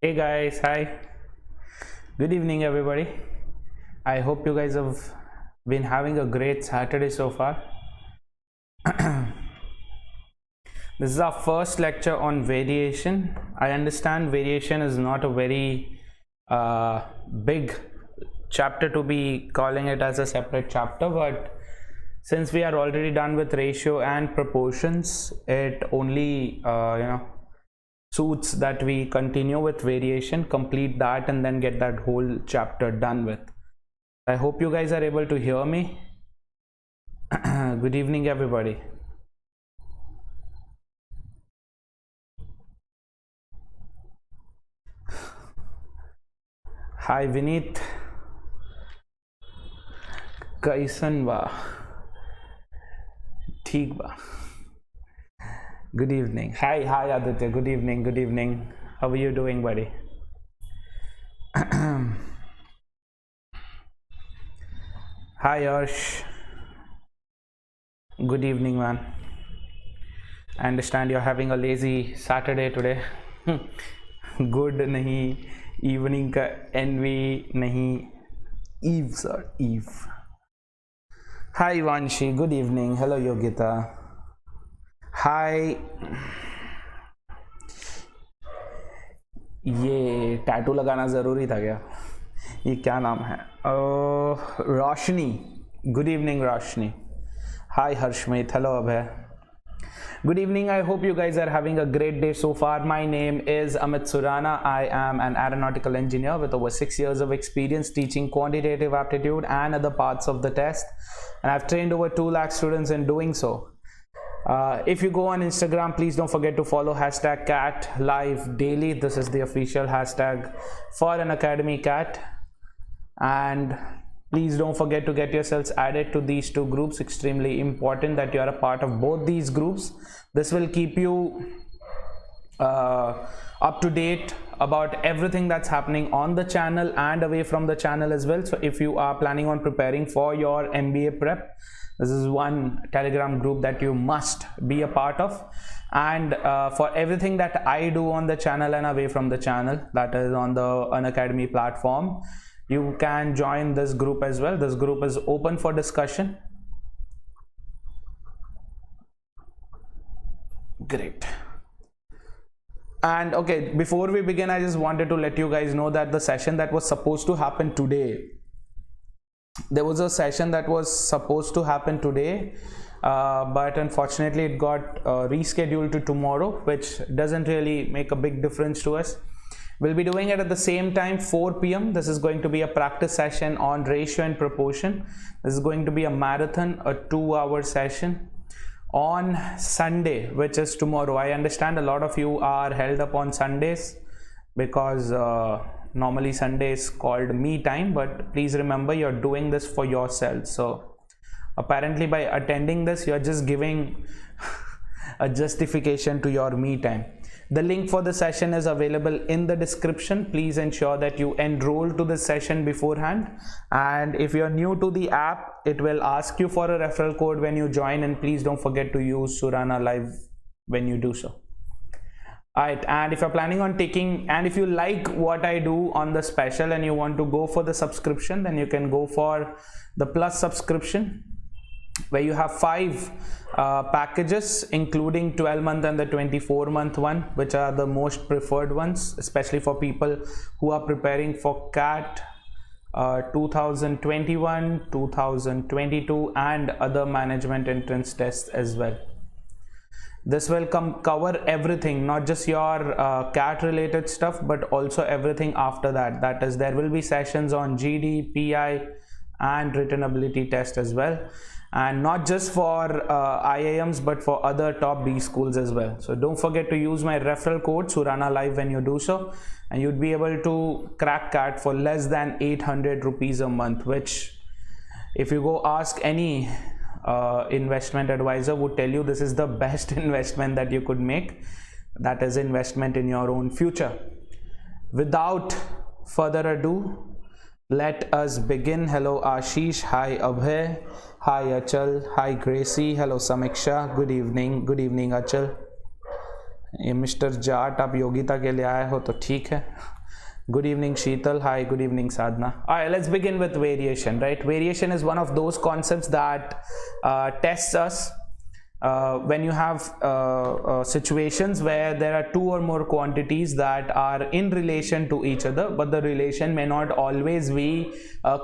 Hey guys, hi. Good evening, everybody. I hope you guys have been having a great Saturday so far. This is our first lecture on variation. I understand variation is not a very big chapter to be calling it as a separate chapter, but since we are already done with ratio and proportions, it only suits that we continue with variation, complete that, and then get that whole chapter done with. I hope you guys are able to hear me. Good evening, everybody. Hi, Vineet. Kaisan ba? Theek ba? Good evening. Hi Aditya. Good evening. Good evening. How are you doing, buddy? Hi Arsh. Good evening, man. I understand you're having a lazy Saturday today. Good nahi. Evening ka envy nahi. Eve, sir. Eve. Hi Vanshi. Good evening. Hello Yogita. Hi. ये tattoo लगाना ज़रूरी था क्या? ये क्या नाम है? रोशनी. Good evening, Roshni. Hi Harshmit. Hello Abhay. Good evening. I hope you guys are having a great day so far. My name is Amit Surana. I am an aeronautical engineer with over 6 years of experience teaching quantitative aptitude and other parts of the test. And I've trained over 2 lakh students in doing so. If you go on Instagram, please don't forget to follow hashtag cat live daily. This is the official hashtag for Unacademy cat. And please don't forget to get yourselves added to these 2 groups. Extremely important that you are a part of both these groups. This will keep you up to date about everything that's happening on the channel and away from the channel as well. So if you are planning on preparing for your MBA prep, this is one Telegram group that you must be a part of. And for everything that I do on the channel and away from the channel, that is on the Unacademy platform, you can join this group as well. This group is open for discussion. Great. And okay, before we begin, I just wanted to let you guys know that the session that was supposed to happen today, there was a session that was supposed to happen today, but unfortunately it got rescheduled to tomorrow, which doesn't really make a big difference to us. We'll be doing it at the same time, 4 p.m. This is going to be a practice session on ratio and proportion. This is going to be a marathon, a 2-hour session on Sunday, which is tomorrow. I understand a lot of you are held up on Sundays because normally Sunday is called me time, but please remember you're doing this for yourself. So apparently by attending this, you're just giving a justification to your me time. The link for the session is available in the description. Please ensure that you enroll to the session beforehand. And if you're new to the app, it will ask you for a referral code when you join, and please don't forget to use Surana Live when you do so. Alright, and if you're planning on taking, and if you like what I do on the special and you want to go for the subscription, then you can go for the plus subscription, where you have 5 packages, including 12-month and the 24-month one, which are the most preferred ones, especially for people who are preparing for CAT 2021, 2022 and other management entrance tests as well. This will cover everything, not just your CAT related stuff, but also everything after that. That is, there will be sessions on GD, PI and written ability test as well, and not just for IIMs but for other top B schools as well. So don't forget to use my referral code Surana Live when you do so, and you'd be able to crack CAT for less than 800 rupees a month, which if you go ask any investment advisor would tell you this is the best investment that you could make. That is investment in your own future. Without further ado, let us begin. Hello Ashish, hi Abhay, hi Achal, hi Gracie, hello Samiksha, good evening Achal. ये mister Jat आप योगिता के लिए आए हो तो ठीक है. Good evening, Sheetal. Hi, good evening, Sadhna. All right, let's begin with variation, right? Variation is one of those concepts that tests us when you have situations where there are two or more quantities that are in relation to each other, but the relation may not always be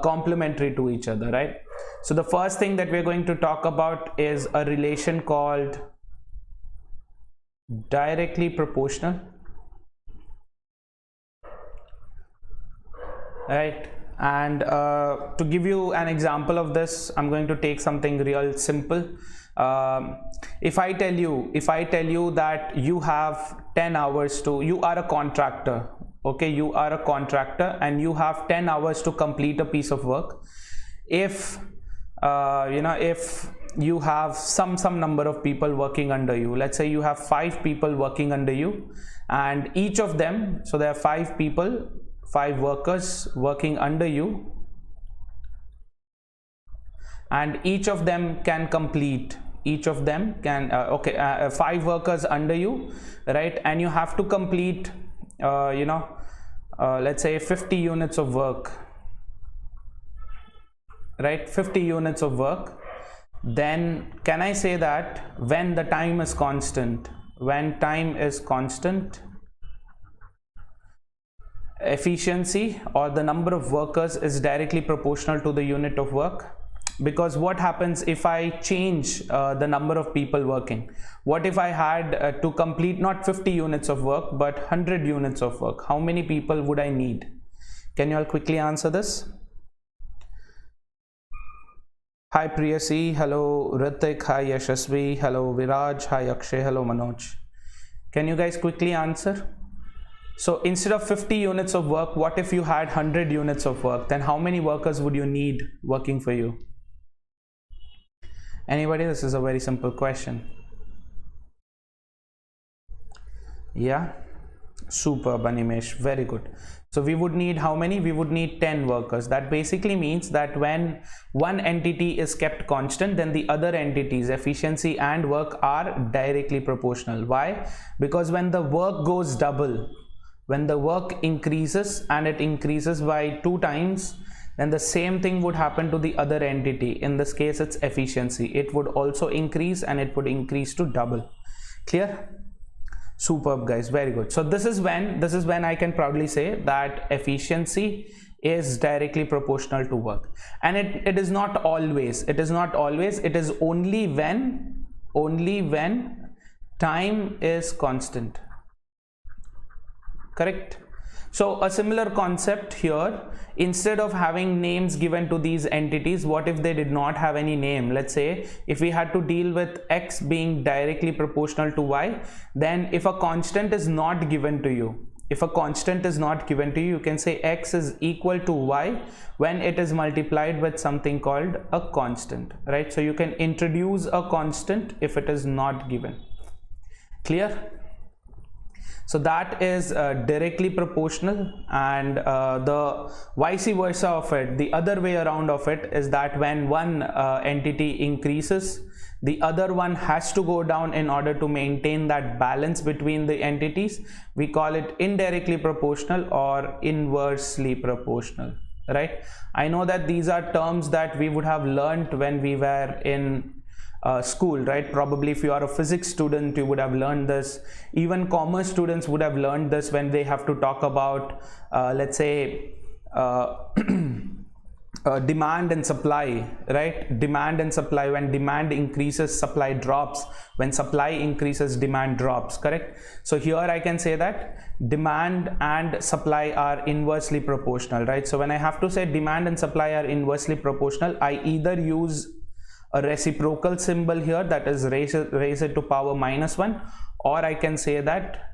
complementary to each other, right? So the first thing that we're going to talk about is a relation called directly proportional. Right, and to give you an example of this, I'm going to take something real simple. If I tell you that you have 10 hours to, you are a contractor, okay, you are a contractor and you have 10 hours to complete a piece of work. If if you have some number of people working under you, let's say you have 5 people working under you, and each of them, so there are 5 people, 5 workers working under you, and each of them can complete, 5 workers under you, right? And you have to complete let's say 50 units of work, right? 50 units of work. Then can I say that when the time is constant, efficiency or the number of workers is directly proportional to the unit of work? Because what happens if I change the number of people working? What if I had to complete not 50 units of work but 100 units of work? How many people would I need? Can you all quickly answer this? Hi Priyasi, hello Ritik, hi Yashasvi, hello Viraj, hi Akshay, hello Manoj. Can you guys quickly answer? So instead of 50 units of work, what if you had 100 units of work? Then how many workers would you need working for you? Anybody? This is a very simple question. Yeah, superb, Animesh, very good. So we would need how many? We would need 10 workers. That basically means that when one entity is kept constant, then the other entities, efficiency and work, are directly proportional. Why? Because when the work goes double, when the work increases and it increases by 2 times, then the same thing would happen to the other entity. In this case, it's efficiency. It would also increase and it would increase to double. Clear? Superb, guys, very good. So this is when I can proudly say that efficiency is directly proportional to work. And it is not always, it is only when time is constant. Correct? So a similar concept here, instead of having names given to these entities, what if they did not have any name? Let's say if we had to deal with x being directly proportional to y, then if a constant is not given to you, you can say x is equal to y when it is multiplied with something called a constant, right? So you can introduce a constant if it is not given. Clear? So that is directly proportional, and the vice versa of it, the other way around of it, is that when one entity increases, the other one has to go down in order to maintain that balance between the entities. We call it indirectly proportional or inversely proportional, right? I know that these are terms that we would have learned when we were in school, right? Probably if you are a physics student, you would have learned this. Even commerce students would have learned this when they have to talk about let's say demand and supply, right? Demand and supply. When demand increases, supply drops. When supply increases, demand drops. Correct? So here I can say that demand and supply are inversely proportional, right? So when I have to say demand and supply are inversely proportional, I either use a reciprocal symbol here, that is raise it to power -1, or I can say that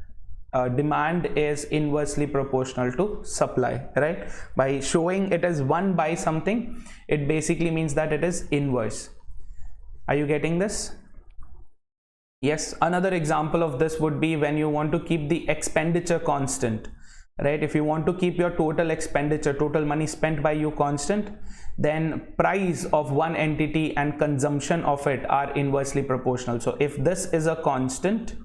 demand is inversely proportional to supply, right? By showing it as 1 by something, it basically means that it is inverse. Are you getting this? Yes. Another example of this would be when you want to keep the expenditure constant, right? If you want to keep your total expenditure, total money spent by you constant, then price of one entity and consumption of it are inversely proportional. So if this is a constant,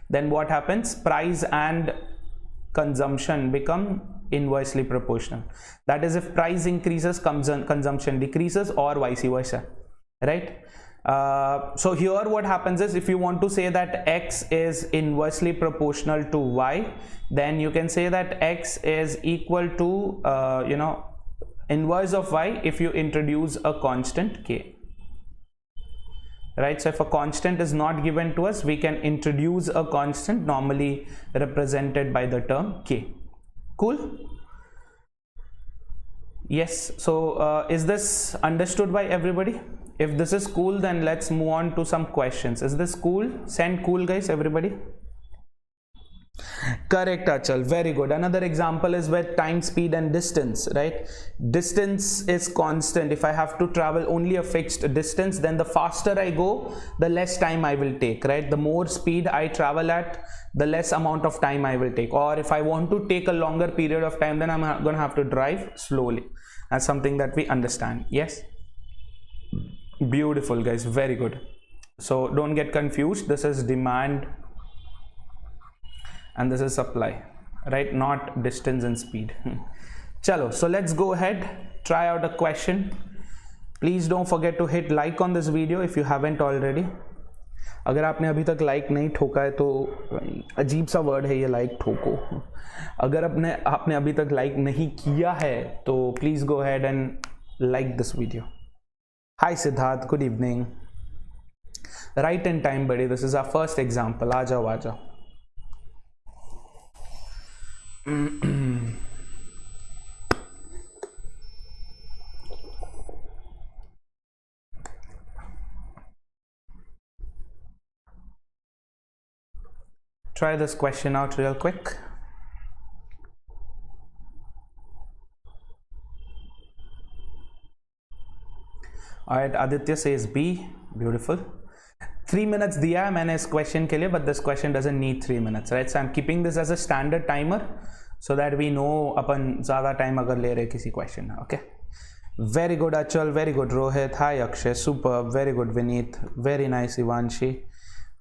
then what happens? Price and consumption become inversely proportional. That is, if price increases, consumption decreases, or vice versa, right? So here what happens is, if you want to say that x is inversely proportional to y, then you can say that x is equal to inverse of y if you introduce a constant k, right? So if a constant is not given to us, we can introduce a constant normally represented by the term k. Cool? Yes. So is this understood by everybody? If this is cool, then let's move on to some questions. Is this cool? Send cool, guys, everybody. Correct, Achal. Very good. Another example is with time, speed, and distance, right? Distance is constant. If I have to travel only a fixed distance, then the faster I go, the less time I will take, right? The more speed I travel at, the less amount of time I will take. Or if I want to take a longer period of time, then I'm going to have to drive slowly. That's something that we understand. Yes? Beautiful, guys. Very good. So don't get confused. This is demand and this is supply, right? Not distance and speed. Chalo, so let's go ahead, try out a question. Please don't forget to hit like on this video if you haven't already. अगर आपने अभी तक like नहीं ठोका है तो अजीब सा वर्ड है ये, लाइक ठोको. अगर आपने अभी तक लाइक नहीं किया है तो please go ahead and like this video. Hi Siddharth, good evening. Right in time, buddy. This is our first example. Aa jao. Try this question out real quick. Alright, Aditya says B. Beautiful. 3 minutes दिया है मैंने इस question के लिए, but this question doesn't need 3 minutes, right? So I'm keeping this as a standard timer so that we know अपन ज़्यादा time अगर ले रहे किसी question में, okay? Very good Achal, very good Rohit, hi Akshay, superb, very good Vineet, very nice Ivanshi,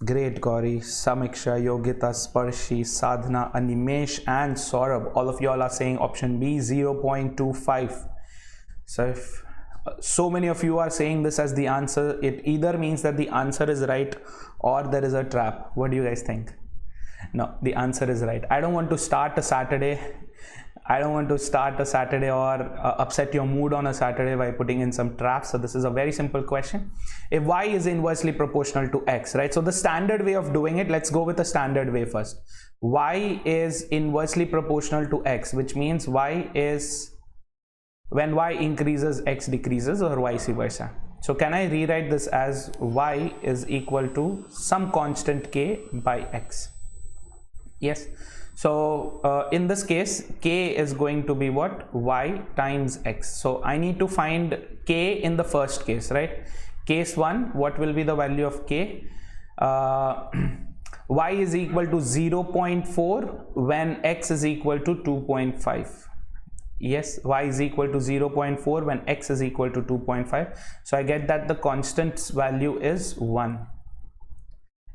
great Gauri, Samiksha, Yogita, Sparshi, Sadhana, Animesh and Saurabh. All of you all are saying option B, 0.25. So if so many of you are saying this as the answer, it either means that the answer is right or there is a trap. What do you guys think? No, the answer is right. I don't want to start a Saturday. I don't want to start a Saturday or upset your mood on a Saturday by putting in some traps. So this is a very simple question. If y is inversely proportional to x, right? So the standard way of doing it, let's go with the standard way first. Y is inversely proportional to x, which means y is, when y increases, x decreases, or vice versa. So can I rewrite this as y is equal to some constant k by x? Yes. So in this case, k is going to be what? Y times x. So I need to find k in the first case, right? Case 1, what will be the value of k? Y is equal to 0.4 when x is equal to 2.5. Yes, y is equal to 0.4 when x is equal to 2.5. So I get that the constant's value is 1.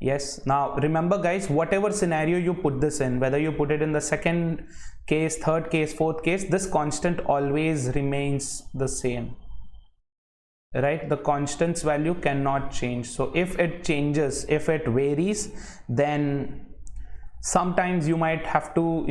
Yes, now remember guys, whatever scenario you put this in, whether you put it in the second case, third case, fourth case, this constant always remains the same, right? The constant's value cannot change. So if it changes, if it varies, then sometimes you might have to,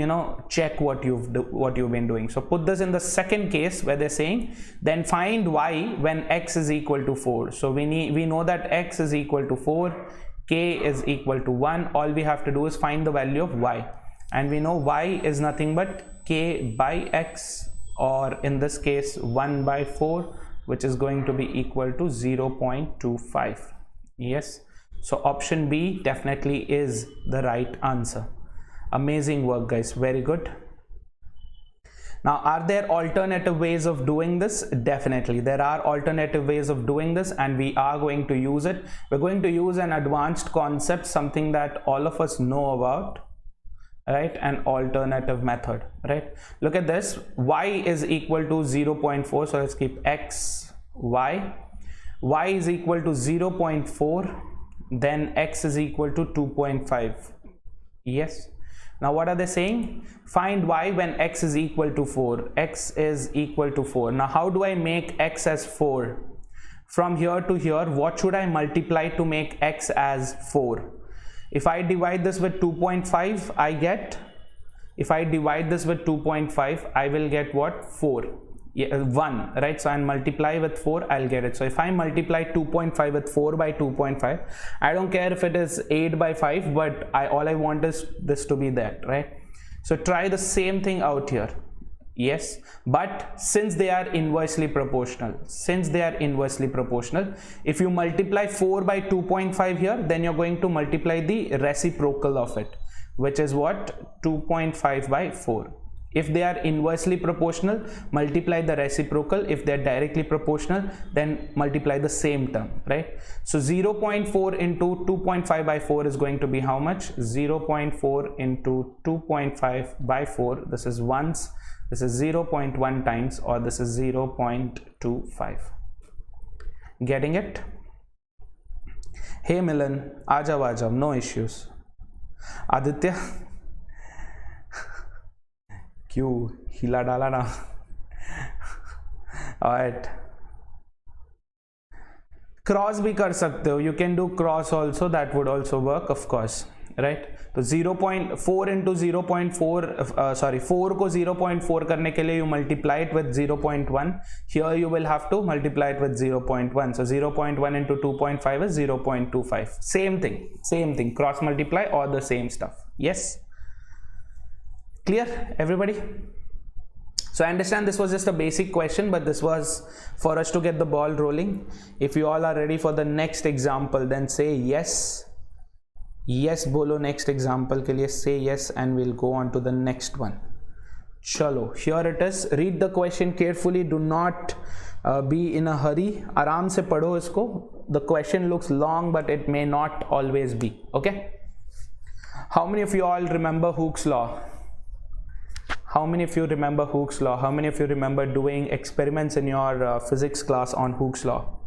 check what you've been doing. So put this in the second case where they're saying, then find y when x is equal to 4. So we know that x is equal to 4, k is equal to 1. All we have to do is find the value of y, and we know y is nothing but k by x, or in this case 1 by 4, which is going to be equal to 0.25. Yes. So option B definitely is the right answer. Amazing work guys, very good. Now, are there alternative ways of doing this? Definitely, there are alternative ways of doing this, and we are going to use it. We're going to use an advanced concept, something that all of us know about, right? An alternative method, right? Look at this, y is equal to 0.4. So let's keep x, y is equal to 0.4, then x is equal to 2.5. Yes. Now what are they saying? Find y when x is equal to 4. X is equal to 4. Now how do I make x as 4? From here to here, what should I multiply to make x as 4? If I divide this with 2.5, I get, if I divide this with 2.5, I will get what? 4. Yeah, 1, right? So I multiply with 4, I'll get it. So if I multiply 2.5 with 4 by 2.5, I don't care if it is 8 by 5, but all I want is this to be that, right? So try the same thing out here. Yes, but since they are inversely proportional, if you multiply 4 by 2.5 here, then you're going to multiply the reciprocal of it, which is what? 2.5 by 4. If they are inversely proportional, multiply the reciprocal. If they're directly proportional, then multiply the same term, right? So 0.4 into 2.5 by 4 is going to be how much? 0.4 into 2.5 by 4. This is once. This is 0.1 times, or this is 0.25. Getting it? Hey Milan, aajaw, no issues. Aditya, क्यों हिला डाला ना? Alright. Cross भी कर सकते हो. You can do cross also. That would also work, of course. Right? तो 0.4 into 0.4 sorry 4 को 0.4 करने के लिए you multiply it with 0.1. Here you will have to multiply it with 0.1. So 0.1 into 2.5 is 0.25. Same thing. Cross multiply or the same stuff. Yes? Clear, everybody? So I understand this was just a basic question, but this was for us to get the ball rolling. If you all are ready for the next example, then say yes. Yes, bolo next example के लिए say yes, and we'll go on to the next one. Chalo, here it is. Read the question carefully. Do not be in a hurry. आराम से पढ़ो इसको. The question looks long, but it may not always be. Okay? How many of you all remember Hooke's law? How many of you remember Hooke's law? How many of you remember doing experiments in your physics class on Hooke's law?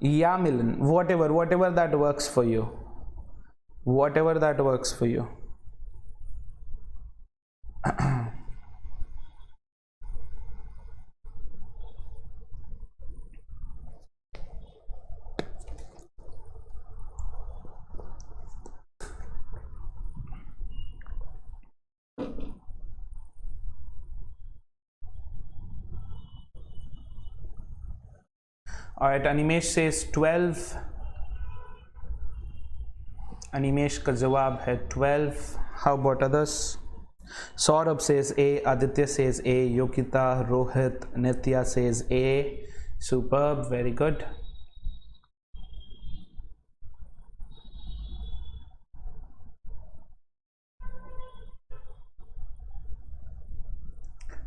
Yeah, Milan, whatever that works for you. Whatever that works for you. Alright, Animesh says 12. Animesh का जवाब है 12. How about others? Saurabh says A, Aditya says A, Yokita, Rohit, Nitya says A. Superb, very good.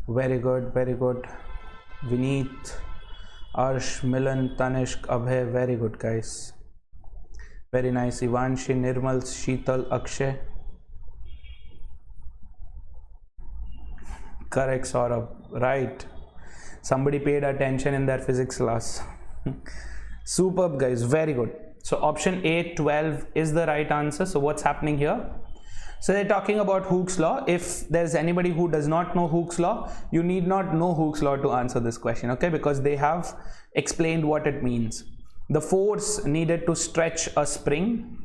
Very good, very good. Vineet, Arsh, Milan, Tanishq, Abhay, very good guys. Very nice. Ivanshi, Nirmal, Sheetal, Akshay. Correct, Saurabh. Right. Somebody paid attention in their physics class. Superb guys, very good. So option A, 12 is the right answer. So what's happening here? So they're talking about Hooke's law. If there's anybody who does not know Hooke's law, you need not know Hooke's law to answer this question, okay? Because they have explained what it means. The force needed to stretch a spring,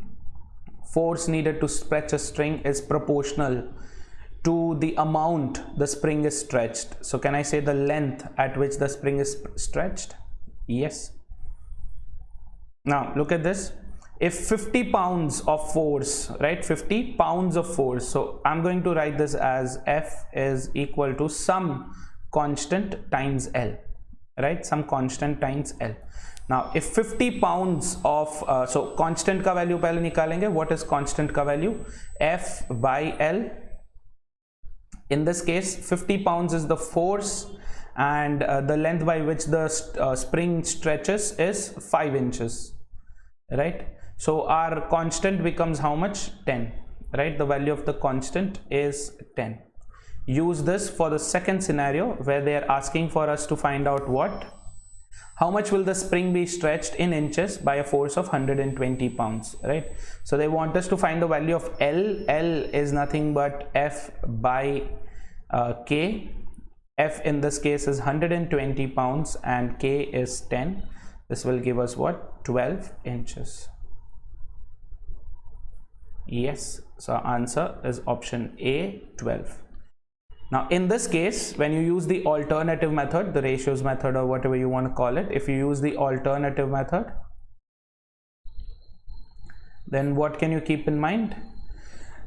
is proportional to the amount the spring is stretched. So can I say the length at which the spring is stretched? Yes. Now look at this. If 50 pounds of force, right, 50 pounds of force, so I'm going to write this as F is equal to some constant times L, right, some constant times L. Now if 50 pounds of so constant का value पहले निकालेंगे. What is constant का value? F by L. In this case 50 pounds is the force, and the length by which the spring stretches is 5 inches, right? So our constant becomes how much? 10, right? The value of the constant is 10. Use this for the second scenario where they are asking for us to find out what? How much will the spring be stretched in inches by a force of 120 pounds, right? So they want us to find the value of L. L is nothing but F by K. F in this case is 120 pounds and K is 10. This will give us what? 12 inches. Yes, so our answer is option A, 12. Now in this case, when you use the alternative method, the ratios method or whatever you want to call it, if you use the alternative method, then what can you keep in mind?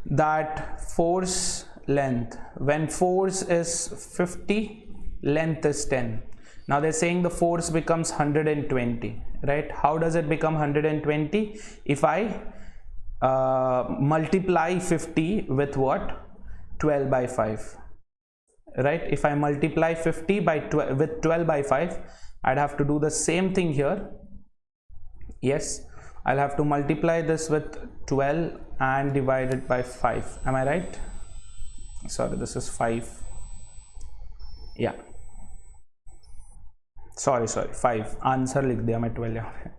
That force length, when force is 50, length is 10. Now they're saying the force becomes 120, right? How does it become 120? If I multiply 50 with what? 12 by 5. Right? If I multiply 50 by 12 with 12 by 5, I'd have to do the same thing here. Yes, I'll have to multiply this with 12 and divide it by 5. Am I right? Sorry, this is 5. Yeah. Sorry, 5. Answer likh diya main 12 yahan.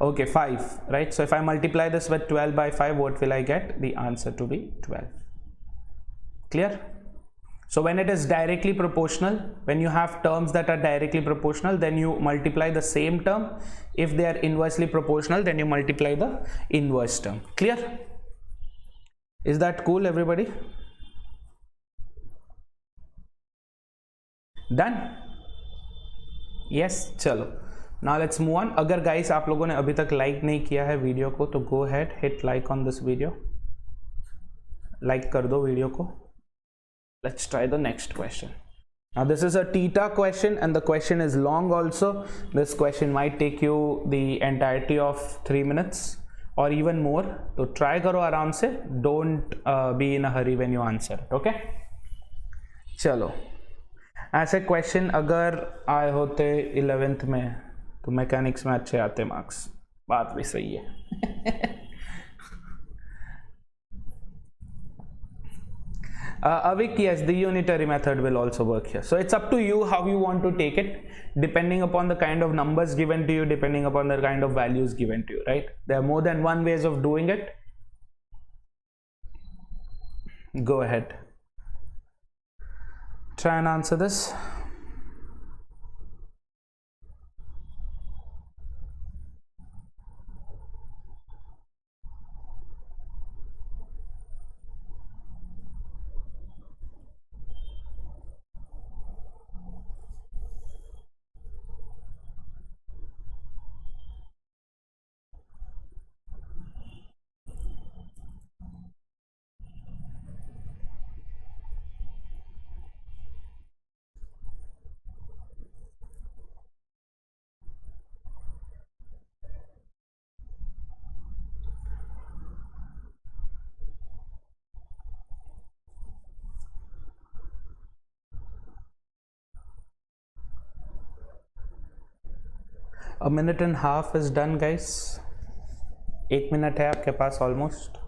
Okay, 5, right? So if I multiply this with 12 by 5, what will I get? The answer to be 12. Clear? So when it is directly proportional, when you have terms that are directly proportional, then you multiply the same term. If they are inversely proportional, then you multiply the inverse term. Clear? Is that cool, everybody? Done? Yes, chalo. Now let's move on. अगर guys आप लोगों ने अभी तक like नहीं किया है video को, तो go ahead, hit like on this video. Like कर दो वीडियो को. Let's try the next question. Now this is a theta question and the question is long also. This question might take you the entirety of 3 minutes or even more. So try करो आराम से. Don't be in a hurry when you answer. Okay? चलो. ऐसे question अगर आए होते 11th में तो मैकेनिक्स में अच्छे आते मार्क्स. बात भी सही है. Avik, yes, the unitary method will also work here. So it's up to you how you want to take it, depending upon the kind of numbers given to you, depending upon the kind of values given to you, right? There are more than one ways of doing it. Go ahead. Try and answer this. A minute and a half is done, guys. 1 minute है आपके पास almost.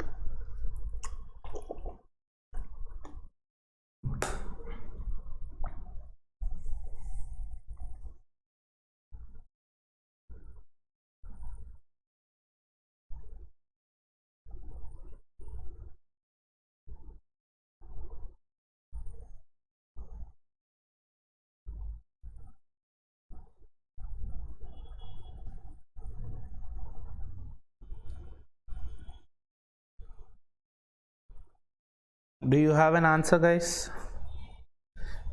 Do you have an answer, guys?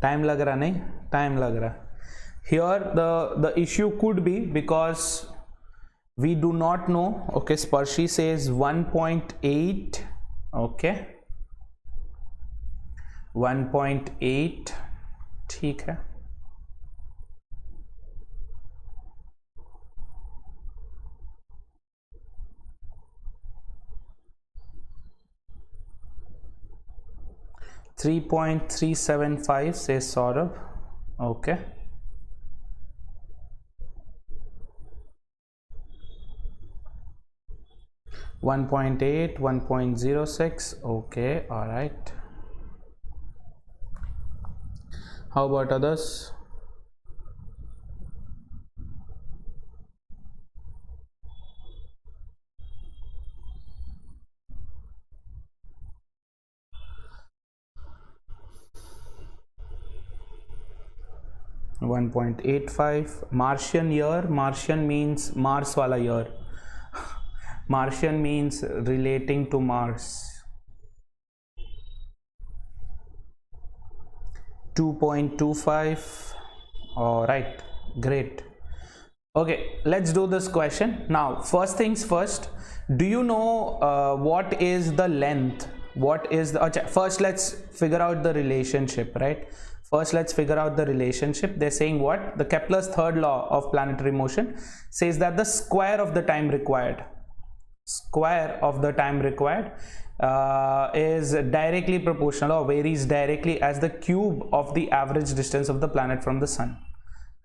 Time lag raha nahi? Time lag raha. Here the issue could be because we do not know. Okay, Sparshi says 1.8. Okay, 1.8. ठीक है. $3.375 says Saurabh. Okay. $1.8, 1.06. Okay, all right. How about others? 1.85. Martian year, Martian means Mars wala year. Martian means relating to Mars. 2.25. All right, great. Okay, let's do this question now. First things first, do you know what is the length? What is the first? Let's figure out the relationship, right? First, let's figure out the relationship. They're saying what? The Kepler's third law of planetary motion says that the square of the time required, is directly proportional or varies directly as the cube of the average distance of the planet from the sun,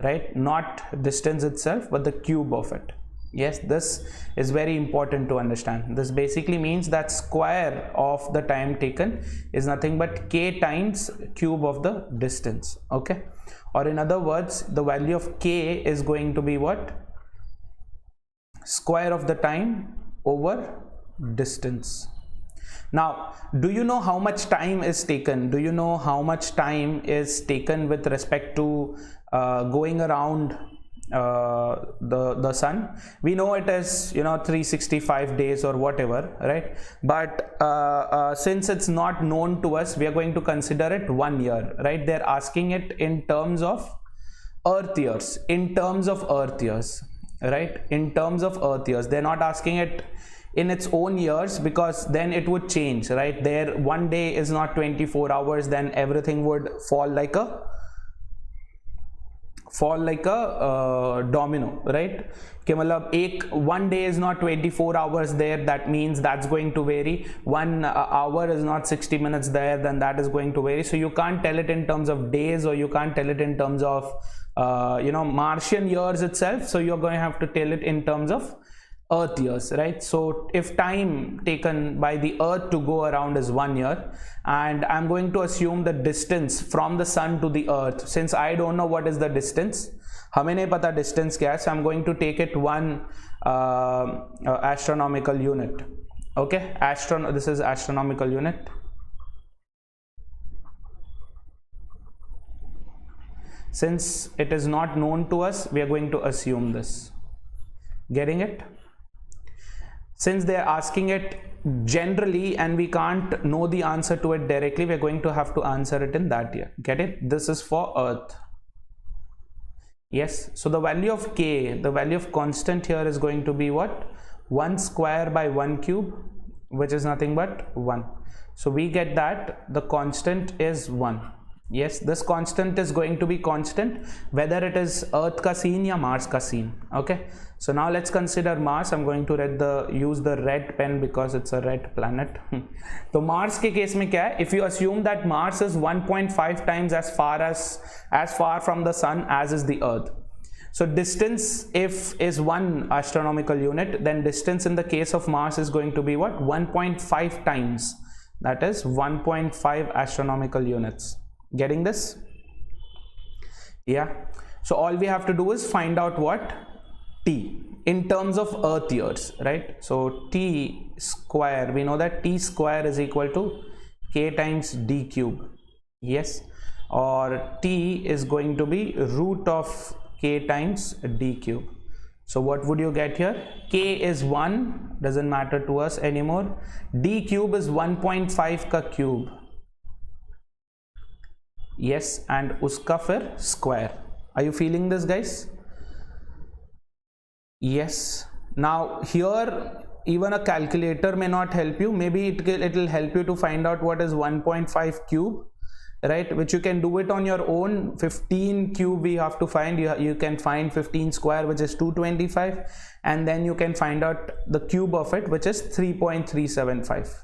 right? Not distance itself, but the cube of it. Yes, this is very important to understand. This basically means that square of the time taken is nothing but k times cube of the distance. Okay, or in other words, the value of k is going to be what? Square of the time over distance. Now, do you know how much time is taken? Do you know how much time is taken with respect to going around the sun? We know it is 365 days or whatever, right? But since it's not known to us, we are going to consider it 1 year, right? They're asking it in terms of earth years, right? In terms of earth years. They're not asking it in its own years, because then it would change, right? There, 1 day is not 24 hours, then everything would fall like a domino, right? कि मतलब 1 day is not 24 hours there, that means that's going to vary. 1 hour is not 60 minutes there, then that is going to vary. So you can't tell it in terms of days, or you can't tell it in terms of Martian years itself. So you're going to have to tell it in terms of earth years, right? So if time taken by the earth to go around is 1 year, and I'm going to assume the distance from the sun to the earth, since I don't know what is the distance, हमें नहीं पता distance क्या है, so I'm going to take it 1 astronomical unit. Okay, this is astronomical unit. Since it is not known to us, we are going to assume this. Getting it? Since they are asking it generally and we can't know the answer to it directly, we're going to have to answer it in that year. Get it? This is for earth. Yes, so the value of k, the value of constant here is going to be what? 1 square by 1 cube, which is nothing but 1. So we get that the constant is 1. Yes, this constant is going to be constant whether it is earth ka scene या Mars ka scene. Okay, so now let's consider Mars. I'm going to use the red pen because it's a red planet. तो Mars के case में क्या है? If you assume that Mars is 1.5 times as far from the sun as is the earth, so distance if is 1 astronomical unit, then distance in the case of Mars is going to be what? 1.5 times, that is 1.5 astronomical units. Getting this? Yeah, so all we have to do is find out what? T in terms of earth years, right? So t square, we know that t square is equal to k times d cube. Yes, or t is going to be root of k times d cube. So what would you get here? K is 1, doesn't matter to us anymore. D cube is 1.5 ka cube. Yes, and uska fir square. Are you feeling this, guys? Yes. Now here even a calculator may not help you. Maybe it will help you to find out what is 1.5 cube, right? Which you can do it on your own. 15 cube we have to find. You can find 15 square, which is 225, and then you can find out the cube of it, which is 3.375.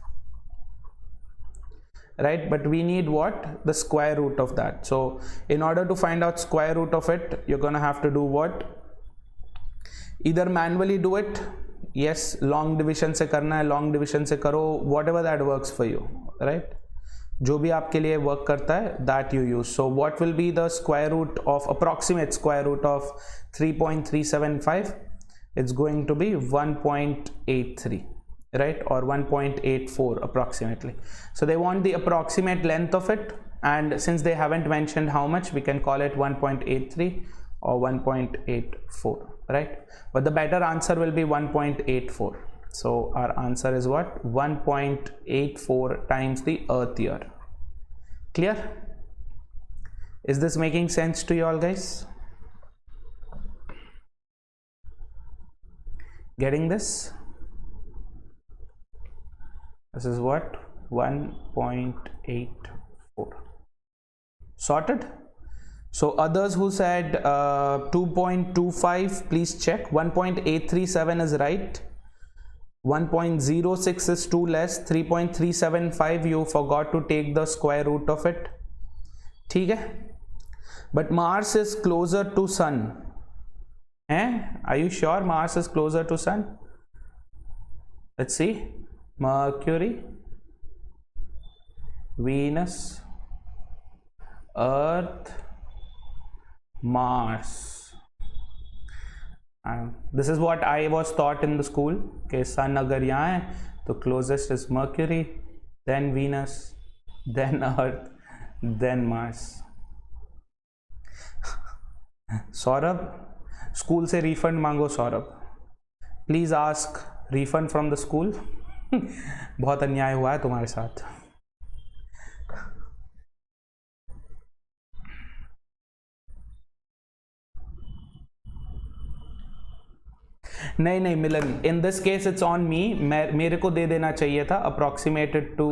Right, but we need what? The square root of that. So in order to find out square root of it, you're gonna have to do what? Either manually do it. Yes, long division से करना है, long division से करो, whatever that works for you, right? जो भी आपके लिए work करता है, that you use. So what will be the square root of, approximate square root of 3.375? It's going to be 1.83. Right, or 1.84 approximately. So they want the approximate length of it. and since they haven't mentioned how much, we can call it 1.83 or 1.84, right? But the better answer will be 1.84. So our answer is what? 1.84 times the Earth year. Clear? Is this making sense to you all guys? Getting this? This is what? 1.84. Sorted? So others who said 2.25, please check. 1.837 is right. 1.06 is too less. 3.375, you forgot to take the square root of it. ठीक है? But Mars is closer to Sun. Are you sure Mars is closer to Sun? Let's see. Mercury, Venus, Earth, Mars. This is what I was taught in the school. Okay, Sun अगर यहाँ है तो closest is Mercury, then Venus, then Earth, then Mars. Saurabh, school से refund मांगो Saurabh. Please ask refund from the school. बहुत अन्याय हुआ है तुम्हारे साथ. नहीं Milan, in this case it's on me. मेरे को दे देना चाहिए था अप्रोक्सीमेटेड टू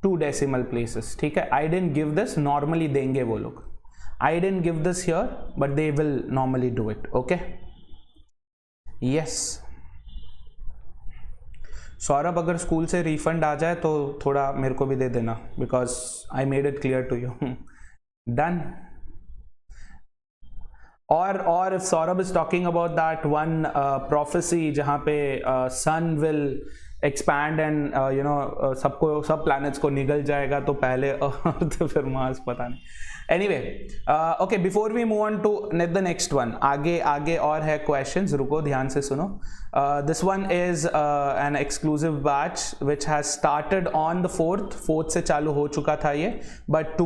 2 decimal places. ठीक है, I didn't give this. Normally देंगे वो लोग. I didn't give this here but they will normally do it. Okay, yes. Saurabh, अगर स्कूल से रिफंड आ जाए तो थोड़ा मेरे को भी दे देना, because I made it clear to you. Done. और if Saurabh is talking about that one prophecy जहाँ पे sun will expand and सब planets को निगल जाएगा, तो पहले अर्थ फिर मार्स, पता नहीं. Anyway, okay, before we move on to the next one, आगे और है questions. रुको, ध्यान से सुनो. This one is an exclusive batch which has started on the 4th से चालू हो चुका था ये, but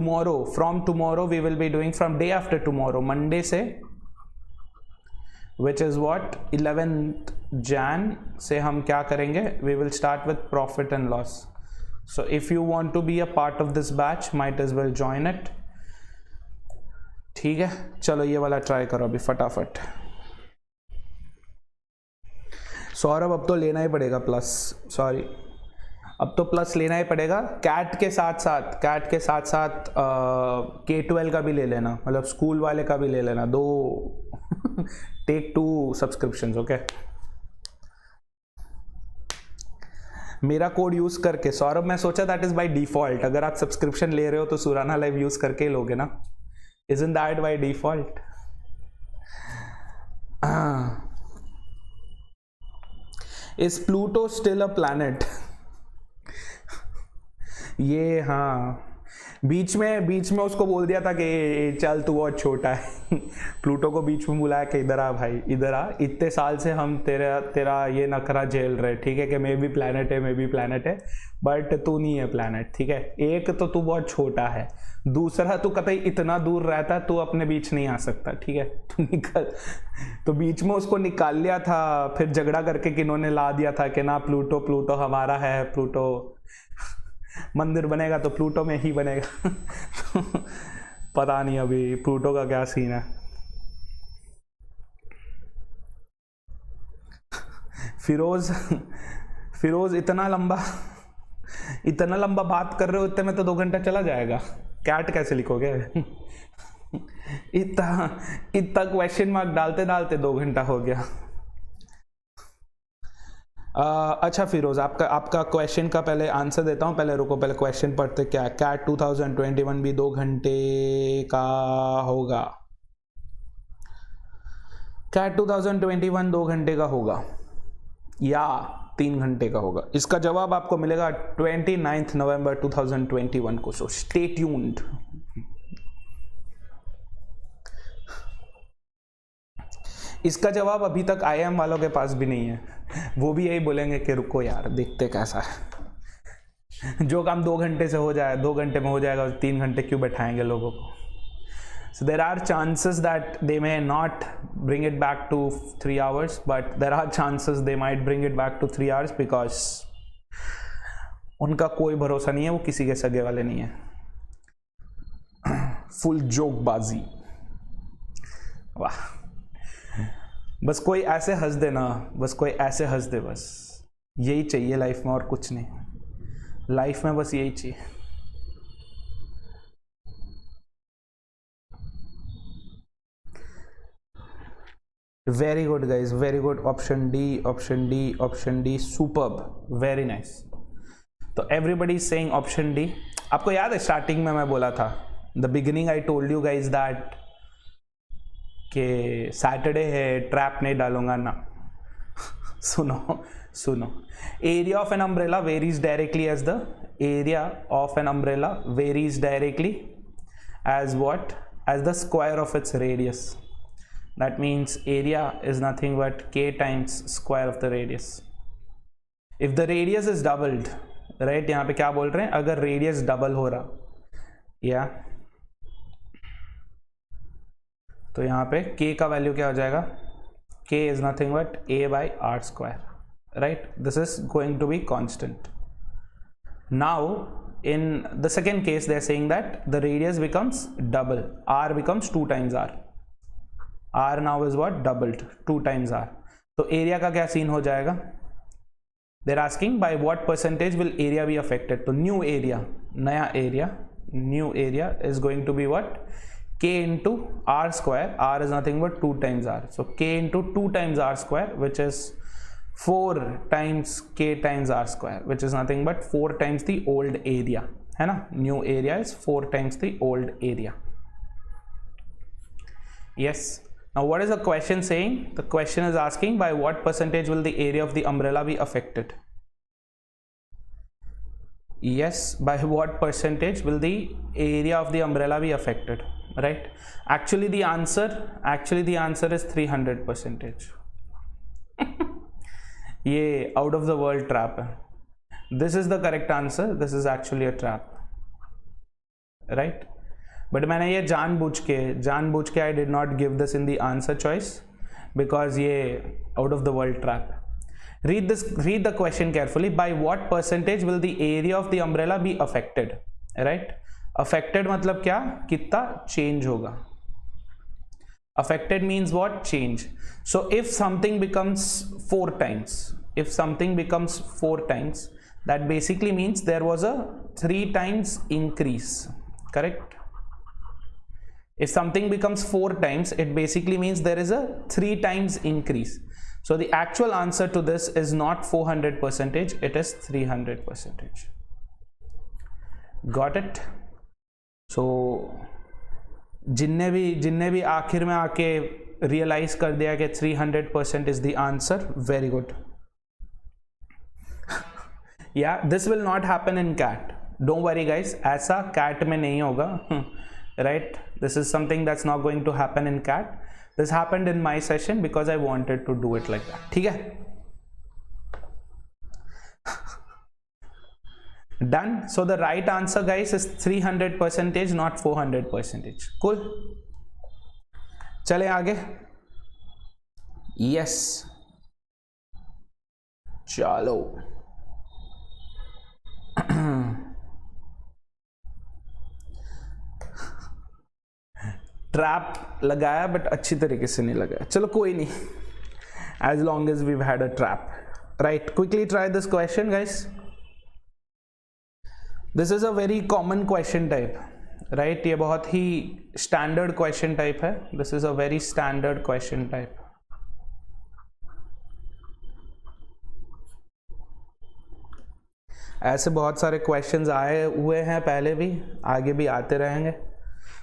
from tomorrow we will be doing from day after tomorrow, Monday से, which is what 11th Jan से हम क्या करेंगे? We will start with profit and loss. So if you want to be a part of this batch, might as well join it. ठीक है, चलो ये वाला ट्राई करो अभी फटाफट. सौरभ, अब तो लेना ही पड़ेगा प्लस. सॉरी, अब तो प्लस लेना ही पड़ेगा. कैट के साथ साथ K12 का भी ले लेना, मतलब स्कूल वाले का भी ले लेना. 2 टेक 2 सब्सक्रिप्शंस. ओके, मेरा कोड यूज करके. सौरभ, मैं सोचा दैट इज बाय डिफॉल्ट. अगर आप सब्सक्रिप्शन ले रहे हो तो सुराना लाइव यूज करके लोगे ना. Isn't that by default? Is Pluto still a planet? ये हाँ, बीच में उसको बोल दिया था कि चल तू बहुत छोटा है. प्लूटो को बीच में बुलाया कि इधर आ भाई, इधर आ. इतने साल से हम तेरा ये नखरा झेल रहे. ठीक है कि मैं भी प्लैनेट है, बट तू नहीं है प्लैनेट. ठीक है, एक तो तू बहुत छोटा है, दूसरा तू कतई इतना दूर रहता है, तू अपने बीच नहीं आ सकता. ठीक है, तू निकल. तो बीच में उसको निकाल लिया था, फिर झगड़ा करके किन्होंने ला दिया था कि ना प्लूटो हमारा है. प्लूटो मंदिर बनेगा तो प्लूटो में ही बनेगा. तो पता नहीं अभी प्लूटो का क्या सीन है. फिरोज इतना लंबा बात कर रहे हो, इतने में तो 2 घंटा चला जाएगा. कैट कैसे लिखोगे? इतना क्वेश्चन मार्क डालते 2 घंटा हो गया. अच्छा फिरोज, आपका क्वेश्चन का पहले आंसर देता हूँ. पहले रुको, पहले क्वेश्चन पढ़ते. क्या कैट 2021 भी 2 घंटे का होगा? कैट 2021 2 घंटे का होगा या 3 घंटे का होगा? इसका जवाब आपको मिलेगा 29 नवंबर 2021 को. So stay tuned. इसका जवाब अभी तक IIM वालों के पास भी नहीं है. वो भी यही बोलेंगे कि रुको यार, देखते कैसा है. जो काम 2 घंटे से हो जाए 2 घंटे में हो जाएगा, 3 घंटे क्यों बैठाएंगे लोगों को? So there are chances that they may not bring it back to 3 hours, but there are chances they might bring it back to 3 hours because उनका कोई भरोसा नहीं है, वो किसी के सगे वाले नहीं है. फुल जोकबाजी. वाह, बस कोई ऐसे हंस दे ना, बस कोई ऐसे हंस दे, बस यही चाहिए लाइफ में, और कुछ नहीं. लाइफ में बस यही चाहिए. Very good guys, very good. Option D, option D, option D, superb, very nice. तो एवरीबडी सेइंग ऑप्शन डी. आपको याद है स्टार्टिंग में मैं बोला था, the beginning I told you guys that कि सैटरडे है, ट्रैप नहीं डालूंगा ना. सुनो सुनो, area of an umbrella varies directly as the area of an umbrella varies directly as what? As the square of its radius. That means area is nothing but k times square of the radius. If the radius is doubled, right? यहाँ पे क्या बोल रहे हैं? अगर radius double हो रहा, या तो यहाँ पे k का वैल्यू क्या हो जाएगा? k is nothing but a by r square, right? This is going to be constant. Now in the second case they are saying that the radius becomes double, r becomes 2 times r. r now is what? Doubled, 2 times r. तो area का क्या scene हो जाएगा? They are asking by what percentage will area be affected. तो new area, नया area, new area is going to be what? k into r square. r is nothing but 2 times r. So k into 2 times r square, which is 4 times k times r square, which is nothing but 4 times the old area, है ना? New area is 4 times the old area. Yes. Now what is the question saying? The question is asking by what percentage will the area of the umbrella be affected? Yes, by what percentage will the area of the umbrella be affected, right? Actually the answer is 300%. ये out of the world trap है. This is the correct answer. This is actually a trap, right? But मैंने ये जानबूझ के I did not give this in the answer choice because ये out of the world trap है. Read the question carefully. By what percentage will the area of the umbrella be affected, right? Affected मतलब क्या? कितना change होगा. Affected means what? Change. So if something becomes 4 times, that basically means there was a 3 times increase, correct? If something becomes 4 times, it basically means there is a 3 times increase. So the actual answer to this is not 400%, it is 300%. Got it? So जिनने भी आखिर में आके realise कर दिया कि 300% is the answer, very good. Yeah this will not happen in CAT, don't worry guys, ऐसा CAT में नहीं होगा, right? This is something that's not going to happen in CAT. This happened in my session because I wanted to do it like that. ठीक है, done. So the right answer guys is 300%, not 400%. cool. चले आगे. yes, चलो. Trap लगाया but अच्छी तरीके से नहीं लगाया. चलो कोई नहीं, as long as we've had a trap, right? quickly try this question guys. This is a very common question type, right? ये बहुत ही स्टैंडर्ड क्वेश्चन टाइप है. This is a very standard question type. ऐसे बहुत सारे questions आए हुए हैं पहले भी, आगे भी आते रहेंगे.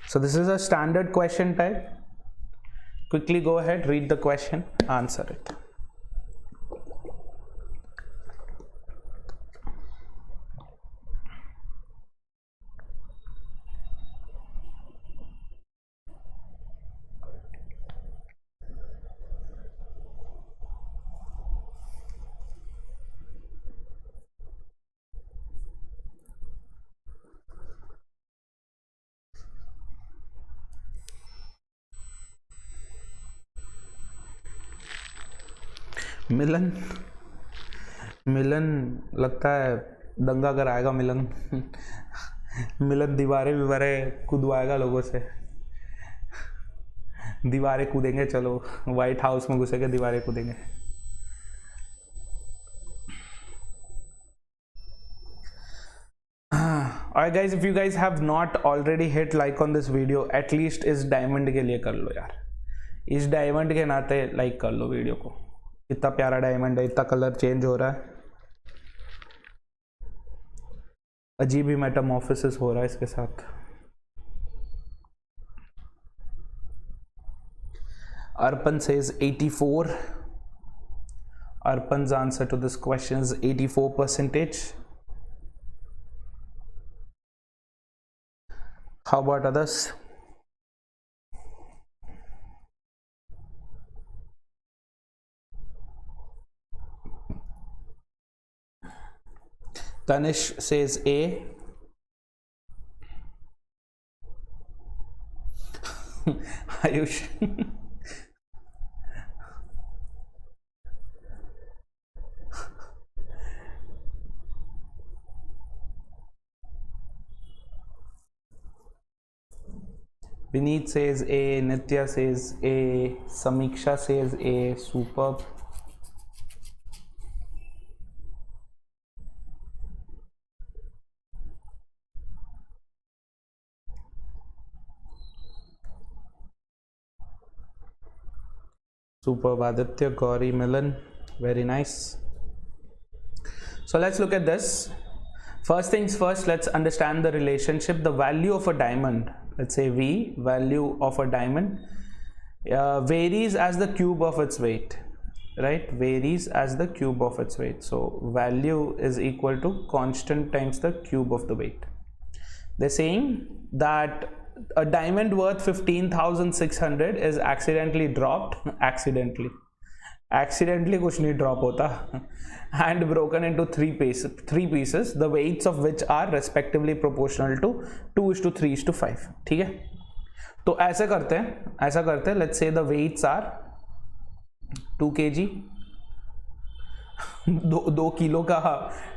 So this is a standard question type. Quickly go ahead, read the question, answer it. Milan Milan लगता है दंगा कराएगा मिलन मिलन दीवारें कूदवाएगा लोगों से, दीवारें कूदेंगे, चलो व्हाइट हाउस में घुसेंगे, दीवारें कूदेंगे। Alright guys, if you guys have not already hit like on this video, at least इस डायमंड के लिए कर लो यार, इस डायमंड के नाते लाइक कर लो वीडियो को। इतना प्यारा डायमंड है, इतना कलर चेंज हो रहा है, अजीब ही मेटामॉर्फोसिस हो रहा है इसके साथ। Arpan says 84. Arpan's answer to this question is 84%. How about others? Tanish says A. Ayush. Vineet says A, Nitya says A, Samiksha says A, superb. Superb, Aditya, Gauri, Milan, very nice. So let's look at this. First things first, let's understand the relationship. The value of a diamond, let's say V, value of a diamond varies as the cube of its weight, right? Varies as the cube of its weight. So value is equal to constant times the cube of the weight. They're saying that a diamond worth 15,600 is accidentally dropped, accidentally कुछ नहीं drop होता, and broken into three pieces, the weights of which are respectively proportional to 2:3:5. ठीक है, तो ऐसे करते हैं, let's say the weights are 2 kg, 2 kilo का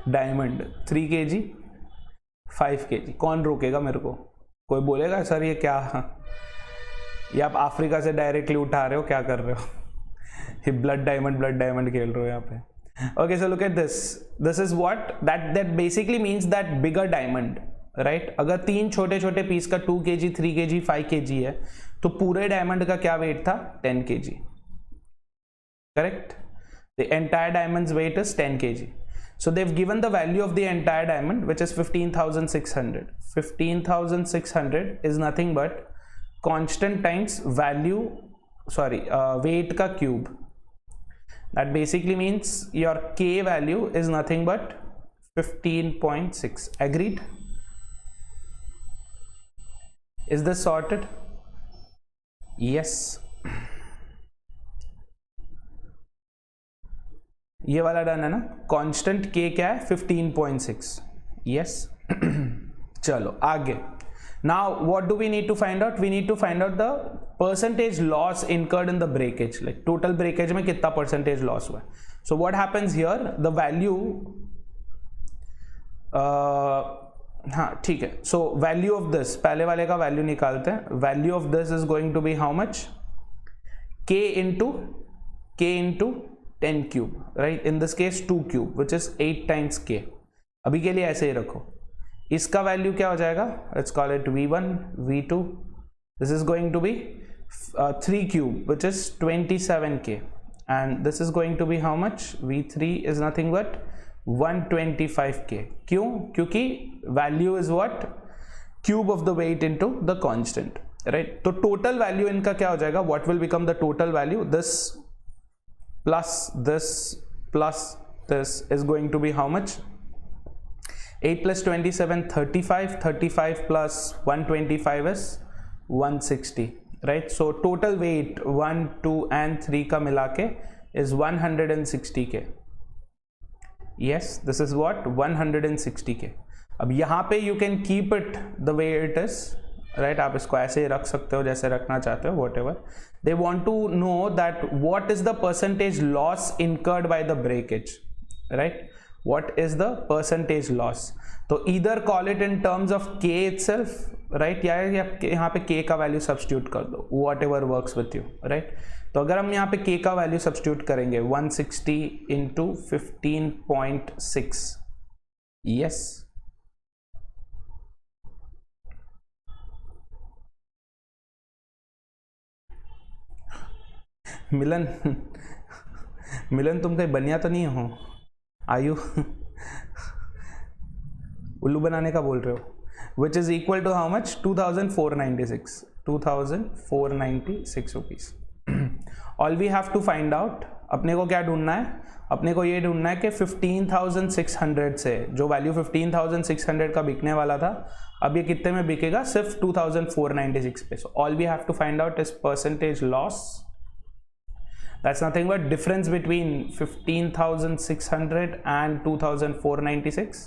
डायमंड, 3 kg, 5 kg। कौन रोकेगा मेरे को? कोई बोलेगा सर ये क्या, ये आप अफ्रीका से डायरेक्टली उठा रहे हो, क्या कर रहे हो? ये ब्लड डायमंड खेल रहे हो यहाँ पे। Okay, so look at this. This is what that basically means that bigger diamond, right? अगर 3 छोटे पीस का 2 kg, 3 kg, 5 kg है, तो पूरे डायमंड का क्या वेट था? 10 kg. Correct? The entire diamond's weight is 10 kg. So they've given the value of the entire diamond, which is 15,600. 15,600 is nothing but constant times weight का cube. That basically means your K value is nothing but 15.6. Agreed? Is this sorted? Yes. ये वाला done है ना? Constant K क्या है? 15.6. Yes. चलो आगे. Now what do we need to find out? We need to find out the percentage loss incurred in the breakage. Like total breakage में कितना percentage loss हुआ है. So what happens here? The value हाँ ठीक है. So value of this, पहले वाले का value निकालते हैं. Value of this is going to be how much? K into 10 cube, right? In this case 2 cube, which is 8 times K. अभी के लिए ऐसे ही रखो. इसका वैल्यू क्या हो जाएगा? Let's call it V1, V2. This is going to be 3 cube, which is 27K, and this is going to be how much? V3 is nothing but 125K. क्यों? क्योंकि value is what? Cube of the weight into the constant, right? तो total value इनका क्या हो जाएगा? What will become the total value? This plus this is going to be how much? 8 plus 27, 35. 35 plus 125 is 160, right? So total weight 1, 2 and 3 का मिला के is 160K. Yes, this is what? 160K. अब यहाँ पे you can keep it the way it is, right, आप इसको ऐसे ही रख सकते हो जैसे रखना चाहते हो, whatever. They want to know that what is the percentage loss incurred by the breakage, right, what is the percentage loss. तो either call it in terms of k itself, right, या यहाँ पे k का value substitute कर दो, whatever works with you, right. तो अगर हम यहाँ पे k का वैल्यू सब्स्टिट्यूट करेंगे 160 इंटू 15.6, यस, मिलन मिलन तुम कहीं बनिया तो नहीं हो, आयु उल्लू बनाने का बोल रहे हो, which is equal to how much, 2496 rupees. All we have to find out, अपने को क्या ढूंढना है, अपने को ये ढूंढना है कि 15,600 से जो वैल्यू 15,600 का बिकने वाला था, अब ये कितने में बिकेगा, सिर्फ 2,496 पे. So all we have to find out is percentage loss. That's nothing but difference between 15,600 and 2,496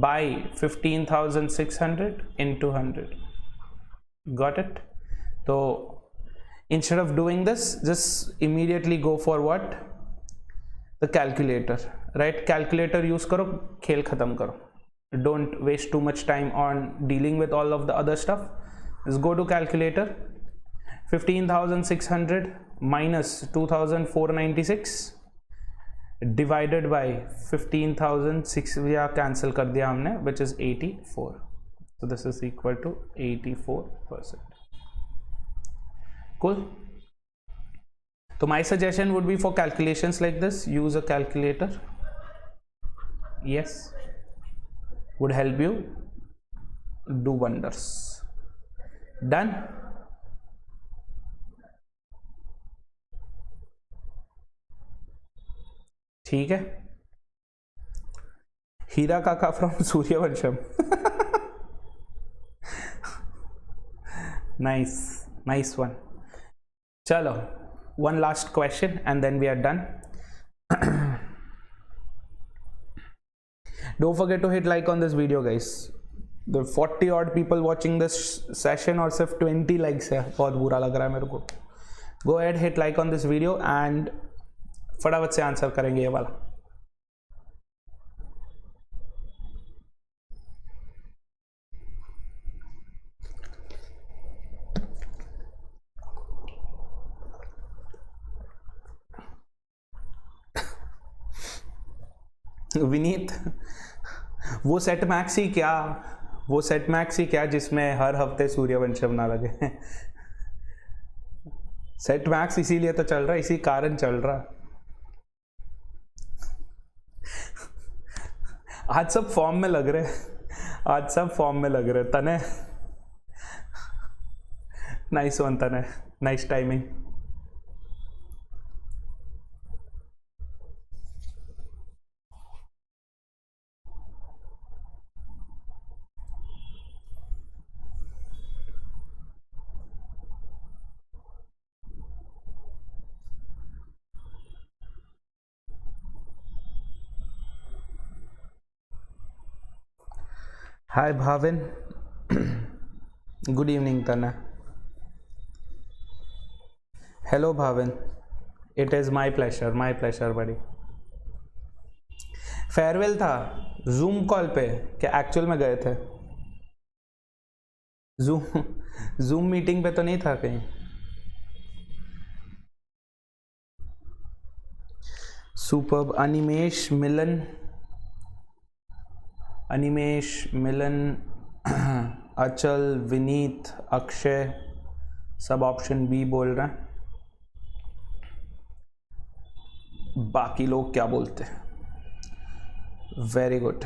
by 15,600 into 100. Got it? So instead of doing this, just immediately go for what? The calculator, right? Calculator use karo, khel khatam karo. Don't waste too much time on dealing with all of the other stuff. Just go to calculator. 15,600 minus 2,496 divided by 15,600 या cancel कर दिया हमने, which is 84. So this is equal to 84%. Cool. So my suggestion would be for calculations like this, use a calculator. Yes, would help you do wonders. Done. ठीक है, Heera Kaka from Sooryavansham. Nice, nice one. चलो, one last question and then we are done. Don't forget to hit like on this video guys. The 40 odd people watching this session और सिर्फ 20 likes है, बहुत बुरा लग रहा है मेरे को. गो ahead, hit like on this video and फटाफट से आंसर करेंगे ये वाला. विनीत, वो सेट मैक्स ही क्या, वो सेट मैक्स ही क्या जिसमें हर हफ्ते सूर्यवंशम ना लगे. सेट मैक्स इसीलिए तो चल रहा, इसी कारण चल रहा. आज सब फॉर्म में लग रहे, आज सब फॉर्म में लग रहे. तने नाइस वन, तने nice timing. Hi Bhavin. Good evening Tana. Hello Bhavin. It is my pleasure buddy. Farewell था जूम कॉल पे, क्या एक्चुअल में गए थे? जूम मीटिंग पे तो नहीं था कहीं? सुपर्ब. अनिमेश, मिलन, अचल, विनीत, अक्षय सब ऑप्शन बी बोल रहे हैं. बाकी लोग क्या बोलते हैं? Very good,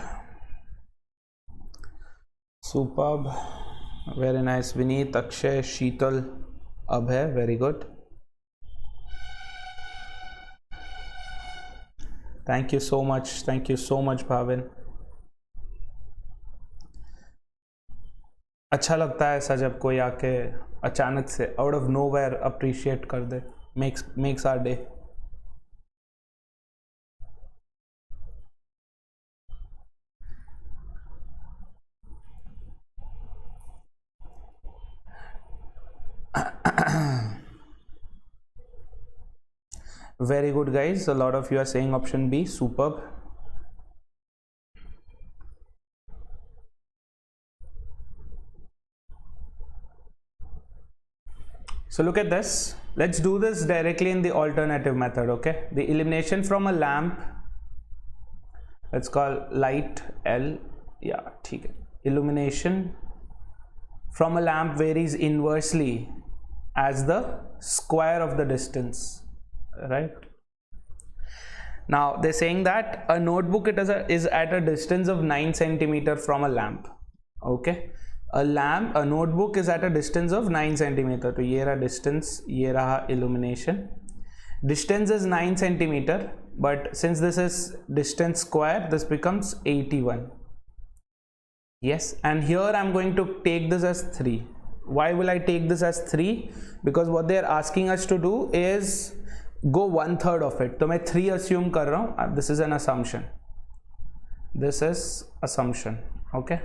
superb, very nice. Vineet, Akshay, Sheetal, Abhay, very good. Thank you so much Bhavin. अच्छा लगता है ऐसा जब कोई आके अचानक से आउट ऑफ नोवेयर अप्रिशिएट कर दे. Makes our day. Very good, guys. A lot of you are saying option B. Superb. So look at this. Let's do this directly in the alternative method, okay? The elimination from a lamp, let's call light L. Yeah, okay. Illumination from a lamp varies inversely as the square of the distance, right? Now they're saying that a notebook is at a distance of 9 centimeters from a lamp, okay? A notebook is at a distance of 9 centimeters. So ये रहा distance, ये रहा illumination. Distance is 9 centimeters, but since this is distance square, this becomes 81. Yes, and here I'm going to take this as 3. Why will I take this as 3? Because what they are asking us to do is go 1/3 of it. So मैं 3 assume कर रहा हूँ. This is an assumption. This is assumption. Okay.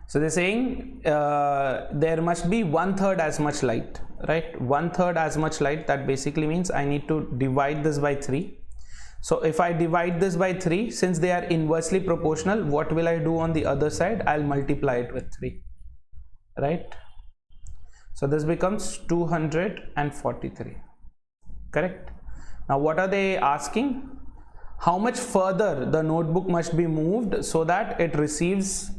So they're saying there must be 1/3 as much light, right? 1/3 as much light. That basically means I need to divide this by 3. So if I divide this by 3, since they are inversely proportional, what will I do on the other side? I'll multiply it with 3, right? So this becomes 243, correct? Now what are they asking? How much further the notebook must be moved so that it receives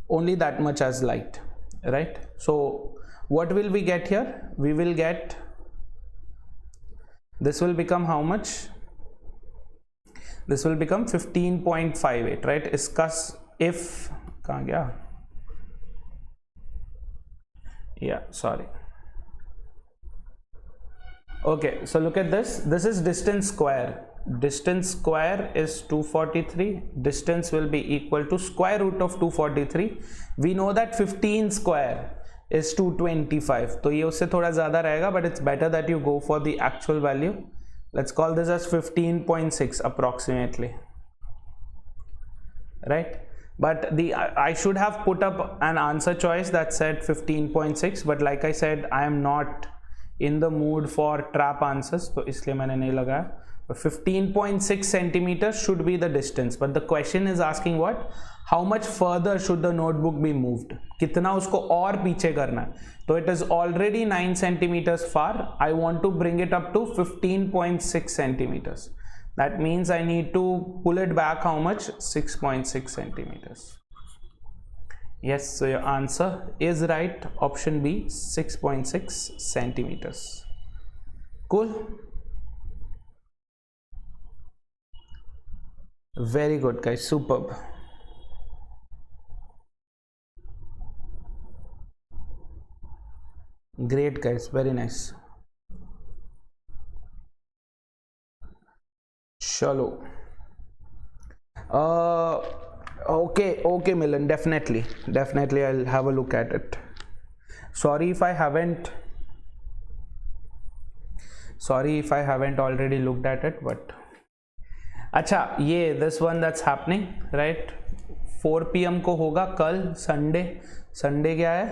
only that much as light, right? So what will we get here? We will get, this will become how much? This will become 15.58, right? इसका if कहाँ गया? Yeah, sorry. Okay, so look at this. This is distance square. Distance square is 243. Distance will be equal to square root of 243. We know that 15 square is 225. तो ये उससे थोड़ा ज़्यादा रहेगा, but it's better that you go for the actual value. Let's call this as 15.6 approximately, right? But I should have put up an answer choice that said 15.6, but like I said, I am not in the mood for trap answers, तो इसलिए मैंने नहीं लगाया. 15.6 centimeters should be the distance, but the question is asking what? How much further should the notebook be moved? कितना उसको और पीछे करना है? तो it is already 9 centimeters far. I want to bring it up to 15.6 centimeters. That means I need to pull it back how much? 6.6 centimeters. Yes, so your answer is right. Option B, 6.6 centimeters. Cool. Very good, guys. Superb. Great, guys. Very nice. Chalo. Okay, Milan. Definitely. I'll have a look at it. Sorry if I haven't already looked at it, but अच्छा, ये this one that's happening, right? 4 PM को होगा कल Sunday क्या है?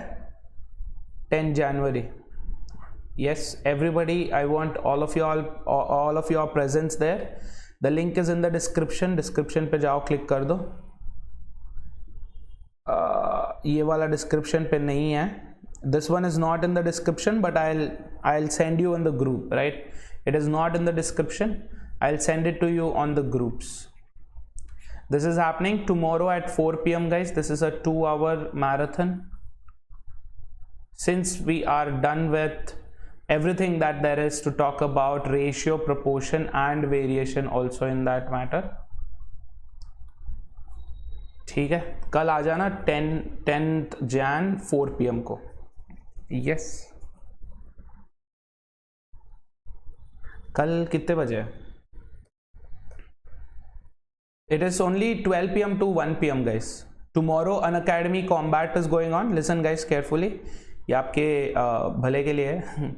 10 January. Yes, everybody, I want all of your presence there. The link is in the description पे जाओ, click कर दो. ये वाला description पे नहीं है. This one is not in the description, but I'll send you in the group, right? It is not in the description. I'll send it to you on the groups. This is happening tomorrow at 4 PM, guys. This is a 2-hour marathon. Since we are done with everything that there is to talk about, ratio, proportion and variation also in that matter. ठीक है, कल आ जाना 10th Jan 4 PM को. Yes. कल कितने बजे है? It is only 12 PM to 1 PM, guys. Tomorrow Unacademy Combat is going on. Listen, guys, carefully. ये आपके भले के लिए है.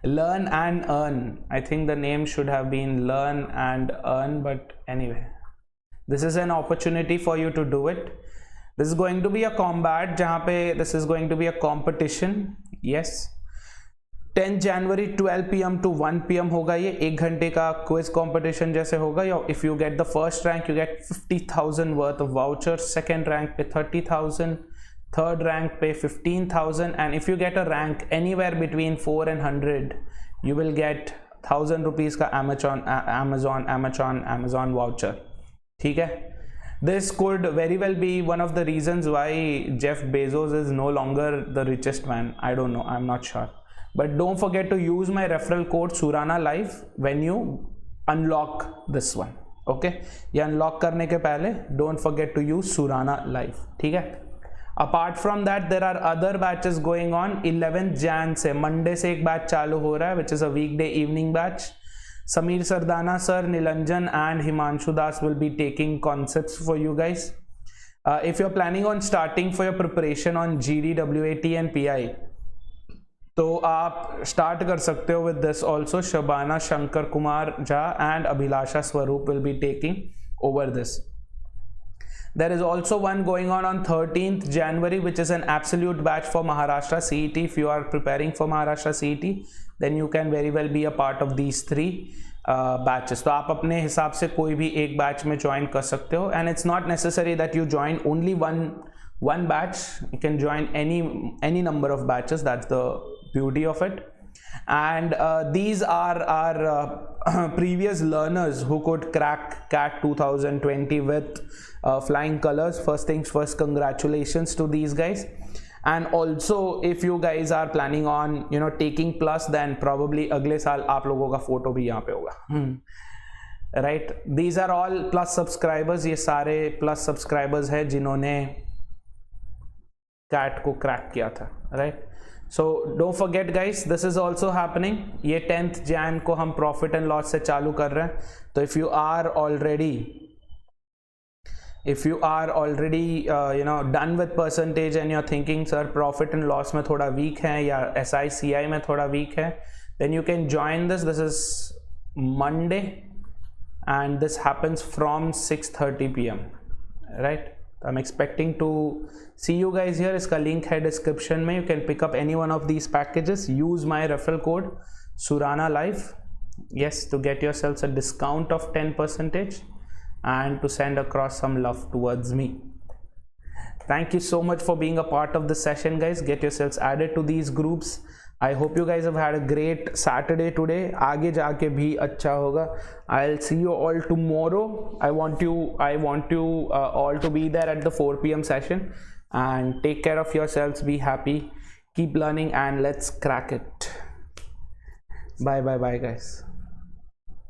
Learn and earn. I think the name should have been learn and earn, but anyway, this is an opportunity for you to do it. This is going to be a combat जहाँ पे this is going to be a competition. Yes. 10 January 12 PM to 1 PM होगा ये, 1 घंटे का quiz competition जैसे होगा. If you get the first rank you get 50,000 worth of voucher, second rank पे 30,000, third rank पे 15,000, and if you get a rank anywhere between 4 and 100 you will get 1,000 rupees का Amazon voucher. ठीक है. This could very well be one of the reasons why Jeff Bezos is no longer the richest man. I don't know, I'm not sure. But don't forget to use my referral code Surana Live when you unlock this one. Okay? ये unlock करने के पहले don't forget to use Surana Live. ठीक है? Apart from that, there are other batches going on. 11th Jan से Monday से एक batch चालू हो रहा है, which is a weekday evening batch. Sameer Sardana sir, Nilanjan and Himanshu Das will be taking concepts for you guys. If you're planning on starting for your preparation on GD, WAT and PI, तो आप start कर सकते हो with this also. Shabana Shankar Kumar Jha and Abhilasha Swaroop will be taking over this. There is also one going on 13th January, which is an absolute batch for Maharashtra CET. If you are preparing for Maharashtra CET, then you can very well be a part of these 3 batches. तो आप अपने हिसाब से कोई भी एक batch में join कर सकते हो, and it's not necessary that you join only one batch. You can join any number of batches. That's the beauty of it. And these are our previous learners who could crack CAT 2020 with flying colors. First things first, congratulations to these guys. And also if you guys are planning on taking plus, then probably अगले साल आप लोगों का photo भी यहाँ पे होगा. Right, these are all plus subscribers. ये सारे plus subscribers हैं जिन्होंने CAT को क्रैक किया था. Right, so don't forget guys, this is also happening. ये 10th Jan को हम profit and loss से चालू कर रहे हैं. तो if you are already done with percentage and you're thinking sir profit and loss में थोड़ा weak है या SICI में थोड़ा weak है, then you can join this. This is Monday and this happens from 6:30 PM. Right, I'm expecting to see you guys here. इसका link है description में. You can pick up any one of these packages. Use my referral code Surana Live, yes, to get yourselves a discount of 10% and to send across some love towards me. Thank you so much for being a part of the session guys. Get yourselves added to these groups. I hope you guys have had a great Saturday today. आगे जाके भी अच्छा होगा. I'll see you all tomorrow. I want you all to be there at the 4 PM session, and take care of yourselves. Be happy, keep learning, and let's crack it. Bye guys.